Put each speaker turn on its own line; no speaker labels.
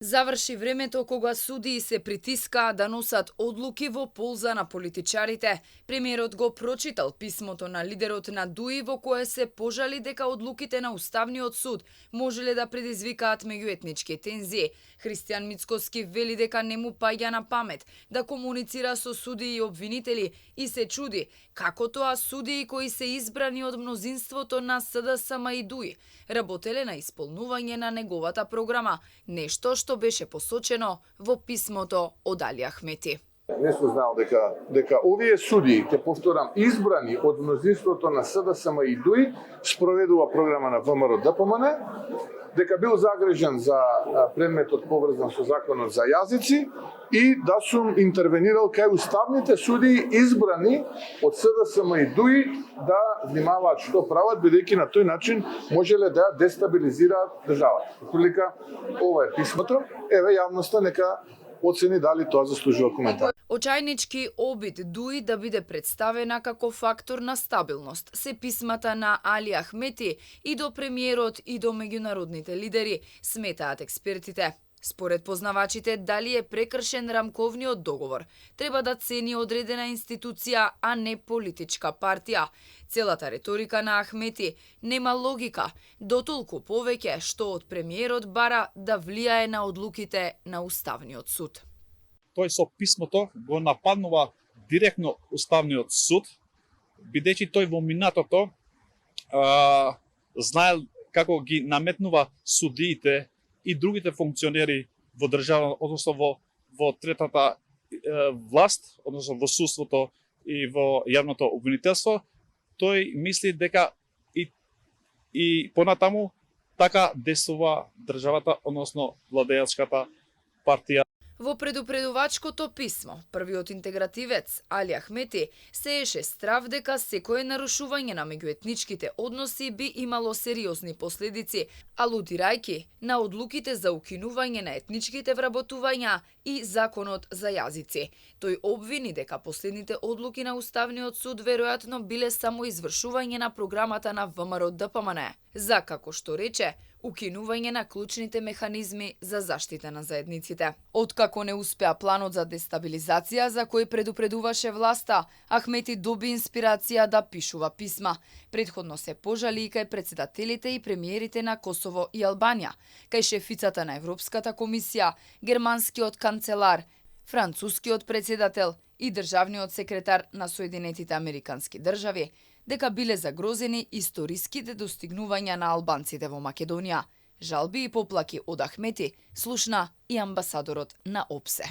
Заврши времето кога судии се притискаа да носат одлуки во полза на политичарите. Премиерот го прочитал писмото на лидерот на ДУИ во кое се пожали дека одлуките на Уставниот суд можеле да предизвикаат меѓуетнички тензии. Христијан Мицкоски вели дека не му паѓа на памет да комуницира со судии и обвинители и се чуди како тоа судии кои се избрани од мнозинството на СДСМ и ДУИ работеле на исполнување на неговата програма, нешто што беше посочено во писмото од Али Ахмети.
Не сум знал дека овие судии, ќе повторам, избрани од мнозинството на СДСМ и ДУИ, спроведува програма на ВМРО ДПМН, дека бил загрежен за предметот поврзан со законот за јазици и да сум интервенирал кај уставните судии избрани од СДСМ и ДУИ да внимаваат што прават, бидејќи на тој начин можеле да дестабилизираат државата. Прилика, ова е писмото, еве јавноста нека оцени дали тоа заслужува коментар.
Очајнички обид ДУИ да биде представена како фактор на стабилност се писмата на Али Ахмети и до премиерот и до меѓународните лидери, сметаат експертите. Според познавачите, дали е прекршен рамковниот договор, треба да цени одредена институција, а не политичка партија. Целата реторика на Ахмети нема логика, дотолку повеќе што од премиерот бара да влијае на одлуките на Уставниот суд.
Тој со писмото го нападнува директно Уставниот суд, бидејќи тој во минатото знаел како ги наметнува судиите и другите функционери во држава, односно во третата власт, односно во судството и во јавното обвинителство, тој мисли дека и понатаму така действува државата, односно владеачката партија.
Во предупредувачкото писмо, првиот интегративец Али Ахмети сееше страв дека секое нарушување на меѓуетничките односи би имало сериозни последици, алудирајќи на одлуките за укинување на етничките вработувања и законот за јазици. Тој обвини дека последните одлуки на Уставниот суд веројатно биле само извршување на програмата на ВМРО ДПМН, за, како што рече, укинување на клучните механизми за заштита на заедниците. Откако не успеа планот за дестабилизација за кој предупредуваше власта, Ахмети доби инспирација да пишува писма. Предходно се пожали и кај председателите и премиерите на Косово и Албанија, кај шефицата на Европската комисија, германскиот канцелар, францускиот председател и државниот секретар на Соединетите Американски држави, дека биле загрозени историските достигнувања на албанците во Македонија. Жалби и поплаки од Ахмети слушна и амбасадорот на ОПСЕ.